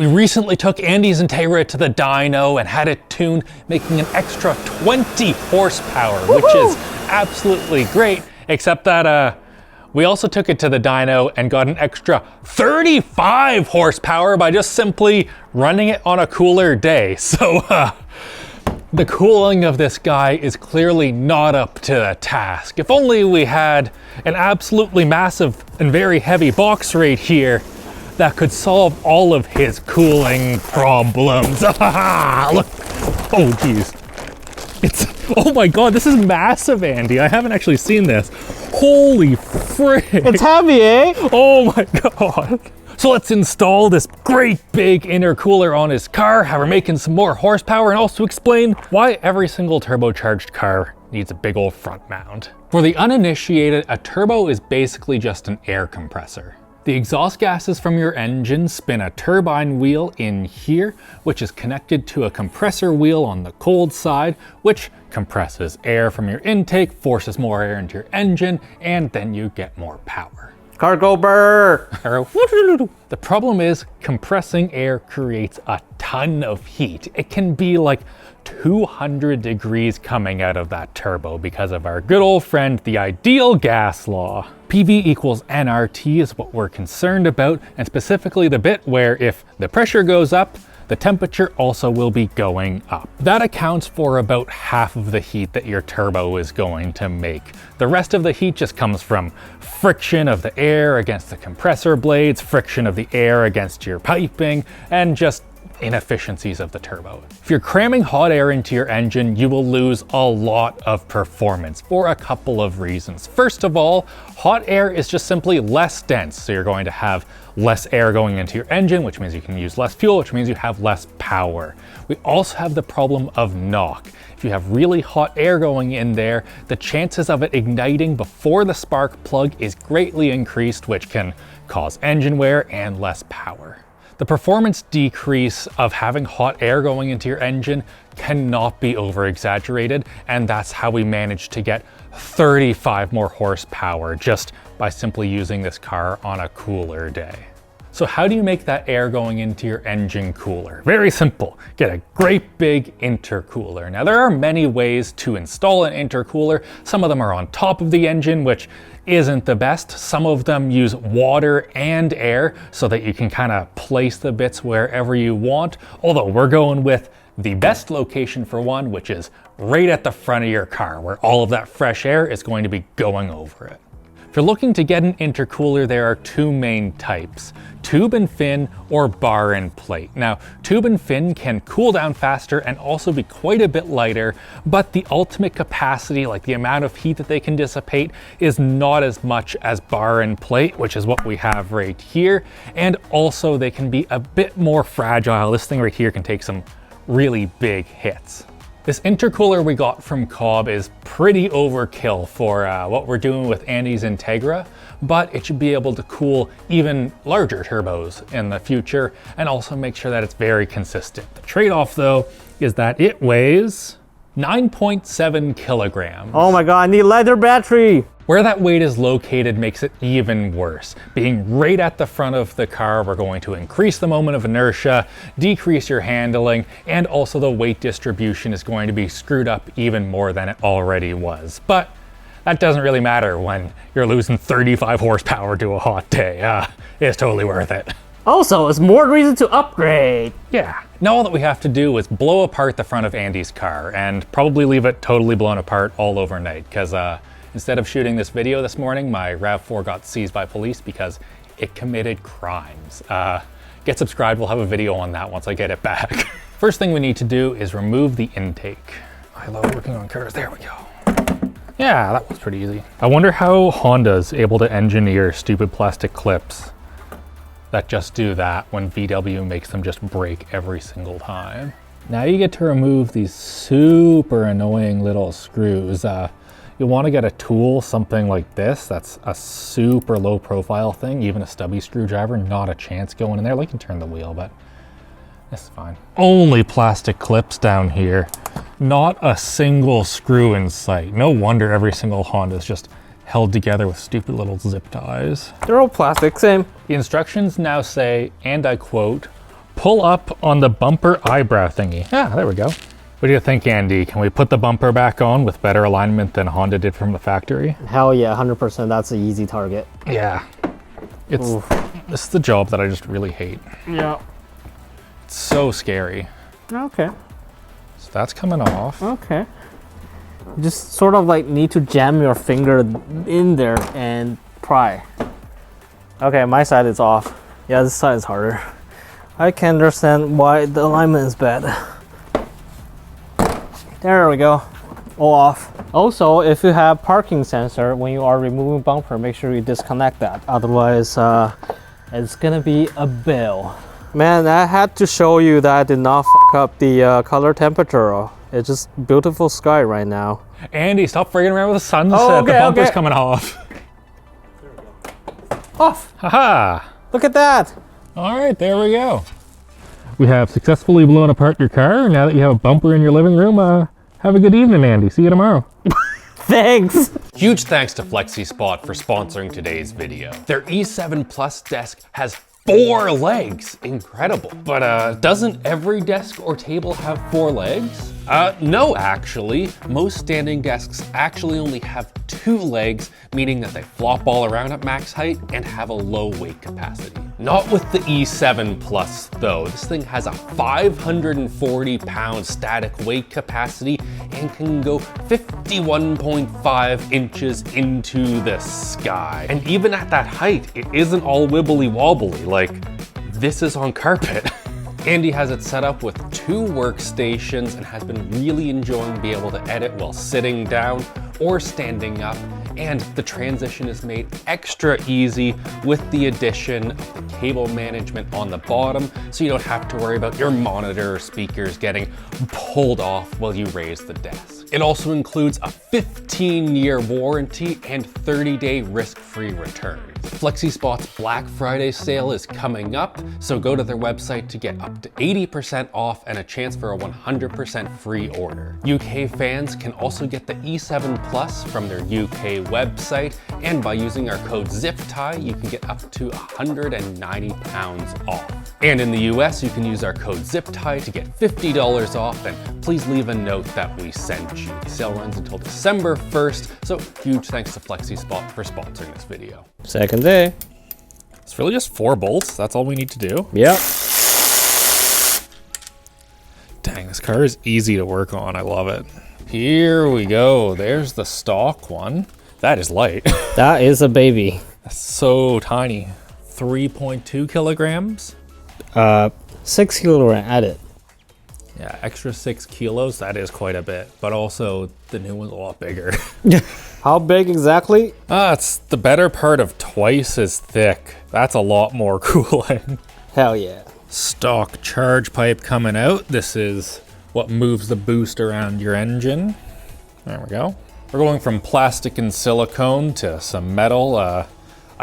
We recently took Andy's Integra to the dyno and had it tuned, making an extra 20 horsepower, which is absolutely great, except that we also took it to the dyno and got an extra 35 horsepower by just simply running it on a cooler day. So the cooling of this guy is clearly not up to the task. If only we had an absolutely massive and very heavy box right here that could solve all of his cooling problems. Look, oh geez. Oh my God, this is massive, Andy. I haven't actually seen this. Holy frick. It's heavy, eh? Oh my God. So let's install this great big intercooler on his car, have her making some more horsepower, and also explain why every single turbocharged car needs a big old front mount. For the uninitiated, a turbo is basically just an air compressor. The exhaust gases from your engine spin a turbine wheel in here, which is connected to a compressor wheel on the cold side, which compresses air from your intake, forces more air into your engine, and then you get more power. Cargo burr! The problem is compressing air creates a ton of heat. It can be like 200 degrees coming out of that turbo because of our good old friend, the ideal gas law. PV equals nRT is what we're concerned about, and specifically the bit where if the pressure goes up, the temperature also will be going up. That accounts for about half of the heat that your turbo is going to make. The rest of the heat just comes from friction of the air against the compressor blades, friction of the air against your piping, and just inefficiencies of the turbo. If you're cramming hot air into your engine, you will lose a lot of performance for a couple of reasons. First of all, hot air is just simply less dense, so you're going to have less air going into your engine, which means you can use less fuel, which means you have less power. We also have the problem of knock. If you have really hot air going in there, the chances of it igniting before the spark plug is greatly increased, which can cause engine wear and less power. The performance decrease of having hot air going into your engine cannot be over-exaggerated, and that's how we managed to get 35 more horsepower just by simply using this car on a cooler day. So how do you make that air going into your engine cooler? Very simple. Get a great big intercooler. Now there are many ways to install an intercooler. Some of them are on top of the engine, which isn't the best. Some of them use water and air so that you can kind of place the bits wherever you want. Although we're going with the best location for one, which is right at the front of your car, where all of that fresh air is going to be going over it. If you're looking to get an intercooler, there are two main types, tube and fin or bar and plate. Now, tube and fin can cool down faster and also be quite a bit lighter, but the ultimate capacity, like the amount of heat that they can dissipate, is not as much as bar and plate, which is what we have right here. And also they can be a bit more fragile. This thing right here can take some really big hits. This intercooler we got from Cobb is pretty overkill for what we're doing with Andy's Integra, but it should be able to cool even larger turbos in the future and also make sure that it's very consistent. The trade-off though is that it weighs 9.7 kilograms. Oh my God, I need a leather battery. Where that weight is located makes it even worse. Being right at the front of the car, we're going to increase the moment of inertia, decrease your handling, and also the weight distribution is going to be screwed up even more than it already was. But that doesn't really matter when you're losing 35 horsepower to a hot day. It's totally worth it. Also, it's more reason to upgrade. Yeah. Now all that we have to do is blow apart the front of Andy's car and probably leave it totally blown apart all overnight, because instead of shooting this video this morning, my RAV4 got seized by police because it committed crimes. Get subscribed, we'll have a video on that once I get it back. First thing we need to do is remove the intake. I love working on cars, there we go. Yeah, that was pretty easy. I wonder how Honda's able to engineer stupid plastic clips that just do that when VW makes them just break every single time. Now you get to remove these super annoying little screws. You'll want to get a tool, something like this. That's a super low profile thing. Even a stubby screwdriver, not a chance going in there. Like you can turn the wheel, but this is fine. Only plastic clips down here. Not a single screw in sight. No wonder every single Honda is just held together with stupid little zip ties. They're all plastic, same. The instructions now say, and I quote, pull up on the bumper eyebrow thingy. Yeah, there we go. What do you think, Andy? Can we put the bumper back on with better alignment than Honda did from the factory? Hell yeah, 100%. That's an easy target. Yeah. This is the job that I just really hate. Yeah. It's so scary. Okay. So that's coming off. Okay. You just sort of like need to jam your finger in there and pry. Okay, my side is off. Yeah, this side is harder. I can understand why the alignment is bad. There we go. All off. Also, if you have parking sensor, when you are removing bumper, make sure you disconnect that. Otherwise, it's gonna be a bill. Man, I had to show you that I did not fuck up the color temperature. It's just beautiful sky right now. Andy, stop freaking around with the sunset. Oh, okay, the bumper's okay. coming off. Off. Haha. Look at that. All right, there we go. We have successfully blown apart your car. Now that you have a bumper in your living room, have a good evening, Andy. See you tomorrow. Thanks. Huge thanks to Flexispot for sponsoring today's video. Their E7 Plus desk has 4 legs. Incredible. But doesn't every desk or table have 4 legs? No, actually. Most standing desks actually only have 2 legs, meaning that they flop all around at max height and have a low weight capacity. Not with the E7 Plus though. This thing has a 540 pound static weight capacity and can go 51.5 inches into the sky. And even at that height, it isn't all wibbly wobbly, like this is on carpet. Andy has it set up with 2 workstations and has been really enjoying being able to edit while sitting down or standing up. And the transition is made extra easy with the addition of the cable management on the bottom, so you don't have to worry about your monitor or speakers getting pulled off while you raise the desk. It also includes a 15-year warranty and 30-day risk-free returns. Flexispot's Black Friday sale is coming up, so go to their website to get up to 80% off and a chance for a 100% free order. UK fans can also get the E7 Plus from their UK website, and by using our code ZIPTIE, you can get up to £190 off. And in the US, you can use our code ZIPTIE to get $50 off, and please leave a note that we sent you. The sale runs until December 1st, so huge thanks to Flexispot for sponsoring this video. Second day. It's really just 4 bolts. That's all we need to do. Yep. Dang, this car is easy to work on. I love it. Here we go. There's the stock one. That is light. That is a baby. That's so tiny. 3.2 kilograms. 6 kilogram added. Yeah, extra 6 kilos. That is quite a bit. But also, the new one's a lot bigger. How big exactly? It's the better part of twice as thick. That's a lot more cooling. Hell yeah. Stock charge pipe coming out. This is what moves the boost around your engine. There we go. We're going from plastic and silicone to some metal. I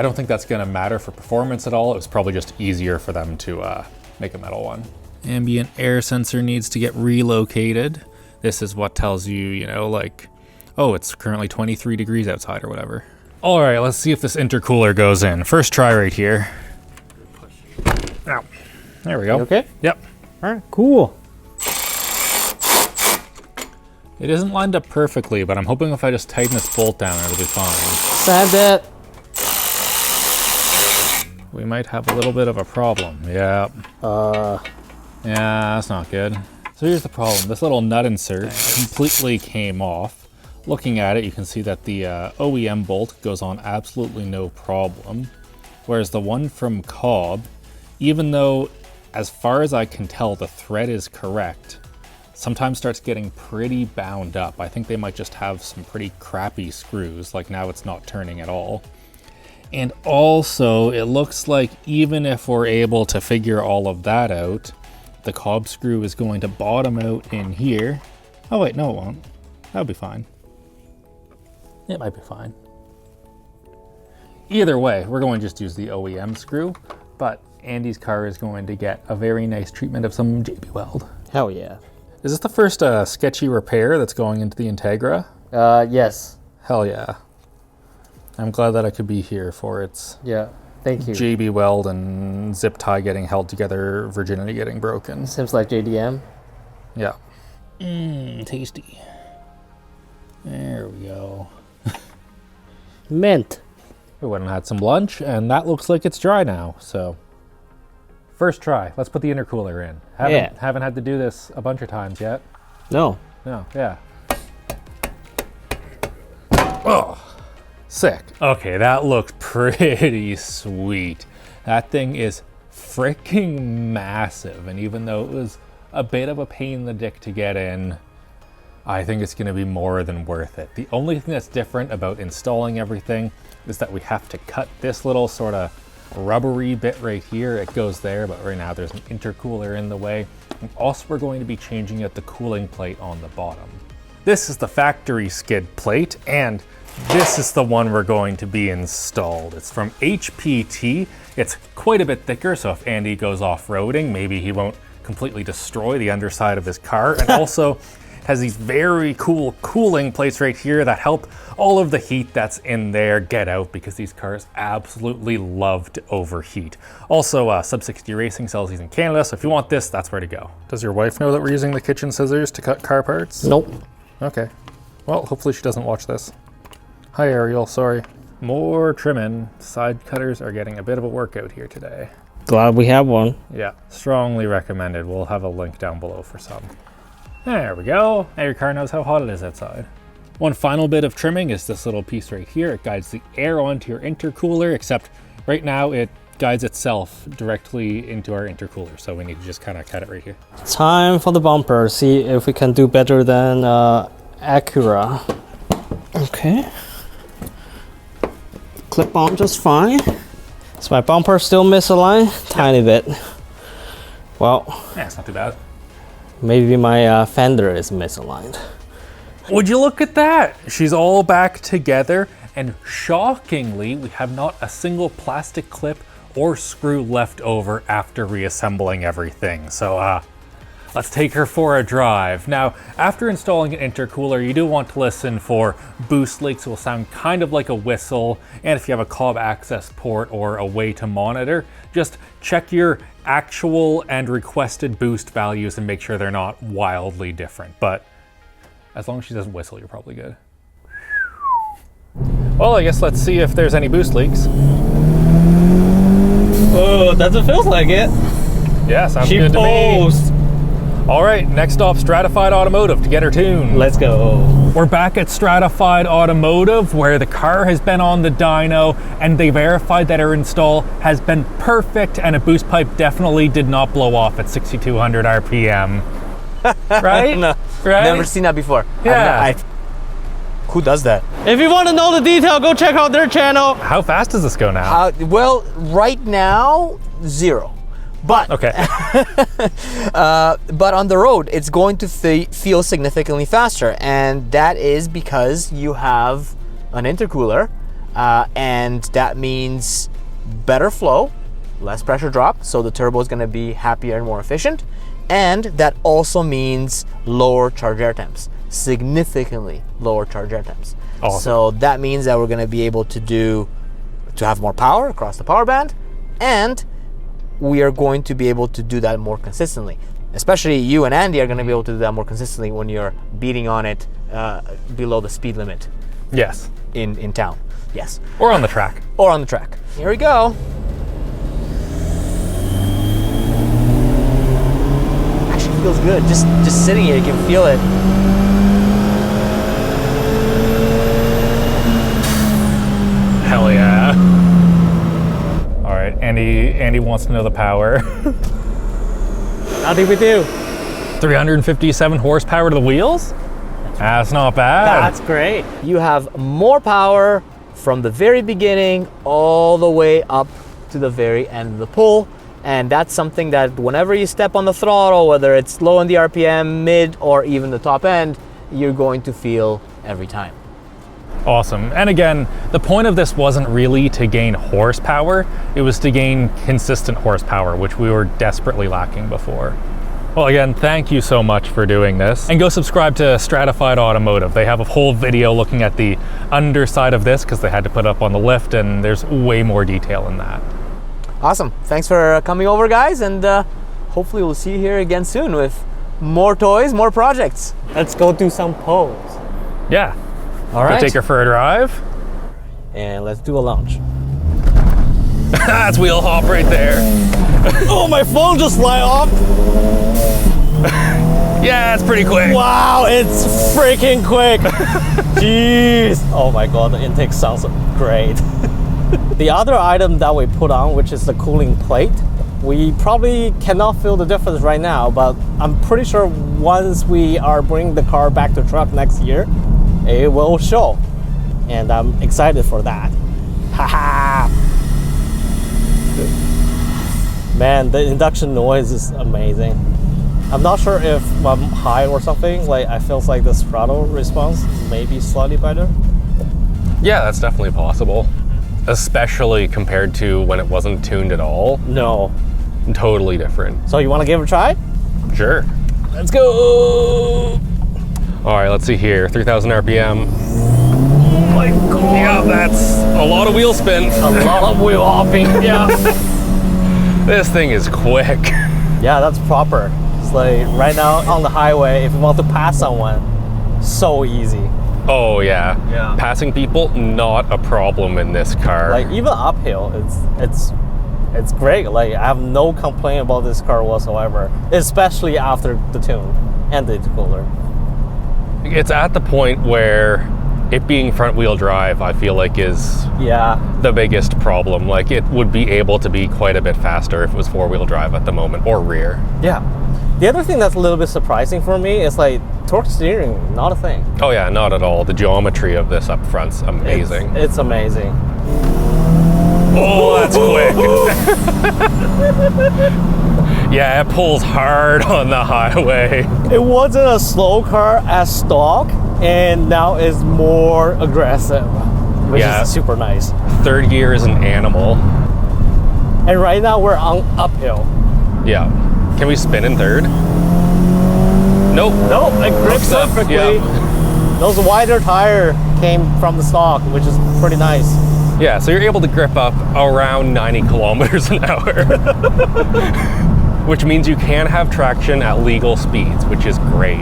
don't think that's gonna matter for performance at all. It was probably just easier for them to make a metal one. Ambient air sensor needs to get relocated. This is what tells you, you know, like, oh, it's currently 23 degrees outside or whatever. All right, let's see if this intercooler goes in. First try right here. Ow. There we go. You okay? Yep. All right, cool. It isn't lined up perfectly, but I'm hoping if I just tighten this bolt down, it'll be fine. Sand it. We might have a little bit of a problem. Yeah. Yeah, that's not good. So here's the problem. This little nut insert completely came off. Looking at it, you can see that the OEM bolt goes on absolutely no problem. Whereas the one from Cobb, even though, as far as I can tell, the thread is correct, sometimes starts getting pretty bound up. I think they might just have some pretty crappy screws, like now it's not turning at all. And also, it looks like even if we're able to figure all of that out, the Cobb screw is going to bottom out in here. Oh wait, no it won't. That'll be fine. It might be fine. Either way, we're going to just use the OEM screw, but Andy's car is going to get a very nice treatment of some JB Weld. Hell yeah. Is this the first sketchy repair that's going into the Integra? Yes. Hell yeah. I'm glad that I could be here for its Yeah. Thank you. JB weld and zip tie getting held together, virginity getting broken. Seems like JDM. Yeah. Tasty. There we go. Mint. We went and had some lunch, and that looks like it's dry now, so. First try, let's put the intercooler in. Haven't had to do this a bunch of times yet. No. No, yeah. Oh, sick. Okay, that looks pretty sweet. That thing is freaking massive, and even though it was a bit of a pain in the dick to get in, I think it's gonna be more than worth it. The only thing that's different about installing everything is that we have to cut this little sort of rubbery bit right here. It goes there, but right now there's an intercooler in the way. And also we're going to be changing out the cooling plate on the bottom. This is the factory skid plate, and this is the one we're going to be installed. It's from HPT. It's quite a bit thicker, so if Andy goes off-roading, maybe he won't completely destroy the underside of his car. And also has these very cool cooling plates right here that help all of the heat that's in there get out, because these cars absolutely love to overheat. Also, Sub 60 Racing sells these in Canada, so if you want this, that's where to go. Does your wife know that we're using the kitchen scissors to cut car parts? Nope. Okay. Well, hopefully she doesn't watch this. Hi, Ariel, sorry. More trimming. Side cutters are getting a bit of a workout here today. Glad we have one. Yeah, strongly recommended. We'll have a link down below for some. There we go. Now your car knows how hot it is outside. One final bit of trimming is this little piece right here. It guides the air onto your intercooler, except right now it guides itself directly into our intercooler. So we need to just kind of cut it right here. Time for the bumper. See if we can do better than Acura. Okay. Clip on just fine. Is my bumper still misaligned? Tiny bit. Well, Yeah, it's not too bad. maybe my fender is misaligned. Would you look at that? She's all back together, and shockingly, we have not a single plastic clip or screw left over after reassembling everything. So let's take her for a drive. Now, after installing an intercooler, you do want to listen for boost leaks. It will sound kind of like a whistle, and if you have a cob access port or a way to monitor, just check your actual and requested boost values and make sure they're not wildly different. But as long as she doesn't whistle, you're probably good. Well, I guess let's see if there's any boost leaks. Oh, doesn't feel like it. Yeah, sounds good to me. All right, next stop, Stratified Automotive to get her tuned. Let's go. We're back at Stratified Automotive, where the car has been on the dyno, and they verified that her install has been perfect, and a boost pipe definitely did not blow off at 6,200 RPM. Right? No, right? never seen that before. Yeah. Who does that? If you want to know the detail, go check out their channel. How fast does this go now? Well, right now, 0. But Okay. but on the road, it's going to feel significantly faster, and that is because you have an intercooler, and that means better flow, less pressure drop, so the turbo is going to be happier and more efficient, and that also means lower charge air temps, significantly lower charge air temps. Awesome. So that means that we're going to be able to have more power across the power band, and we are going to be able to do that more consistently. Especially you and Andy are going to be able to do that more consistently when you're beating on it below the speed limit Yes. in town. Yes. Or on the track. Or on the track. Here we go. Actually feels good. Just sitting here, you can feel it. Hell yeah. All right, Andy wants to know the power. How did we do? 357 horsepower to the wheels? That's not bad. That's great. You have more power from the very beginning all the way up to the very end of the pull. And that's something that whenever you step on the throttle, whether it's low in the RPM, mid, or even the top end, you're going to feel every time. Awesome. And again, the point of this wasn't really to gain horsepower, it was to gain consistent horsepower, which we were desperately lacking before. Well, again, thank you so much for doing this. And go subscribe to Stratified Automotive. They have a whole video looking at the underside of this because they had to put up on the lift, and there's way more detail in that. Awesome. Thanks for coming over, guys, and hopefully we'll see you here again soon with more toys, more projects. Let's go do some pose. Yeah. All Go right. take her for a drive. And let's do a launch. That's wheel hop right there. Oh, my phone just fly off. Yeah, it's pretty quick. Wow, it's freaking quick. Jeez. Oh my God, the intake sounds great. The other item that we put on, which is the cooling plate, we probably cannot feel the difference right now, but I'm pretty sure once we are bringing the car back to truck next year, it will show. And I'm excited for that. Haha. Man, the induction noise is amazing. I'm not sure if I'm high or something, like I feel like the throttle response may be slightly better. Yeah, that's definitely possible. Especially compared to when it wasn't tuned at all. No. Totally different. So you want to give it a try? Sure. Let's go! All right, let's see here. 3,000 RPM. Oh my God! Yeah, that's a lot of wheel spin. A lot of wheel hopping, yeah. This thing is quick. Yeah, that's proper. It's like right now on the highway, if you want to pass someone, so easy. Oh yeah. Yeah. Passing people, not a problem in this car. Like even uphill, it's great. Like I have no complaint about this car whatsoever, especially after the tune and the intercooler. It's at the point where it being front wheel drive, I feel like is Yeah. the biggest problem. Like it would be able to be quite a bit faster if it was 4-wheel drive at the moment, or rear. Yeah. The other thing that's a little bit surprising for me is like torque steering, not a thing. Oh yeah, not at all. The geometry of this up front's amazing. It's amazing. Oh, that's quick. Yeah, it pulls hard on the highway. It wasn't a slow car as stock, and now it's more aggressive, which Yeah. is super nice. Third gear is an animal. And right now we're on uphill. Yeah. Can we spin in third? Nope. No, it grips Hooks up, perfectly. yeah. Those wider tire came from the stock, which is pretty nice. Yeah, so you're able to grip up around 90 kilometers an hour. Which means you can have traction at legal speeds, which is great.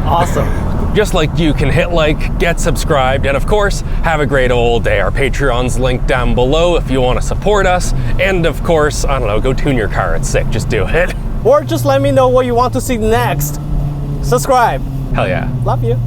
Awesome. Just like you can hit like, get subscribed, and of course, have a great old day. Our Patreon's linked down below if you want to support us. And of course, I don't know, go tune your car. It's sick. Just do it. Or just let me know what you want to see next. Subscribe. Hell yeah. Love you.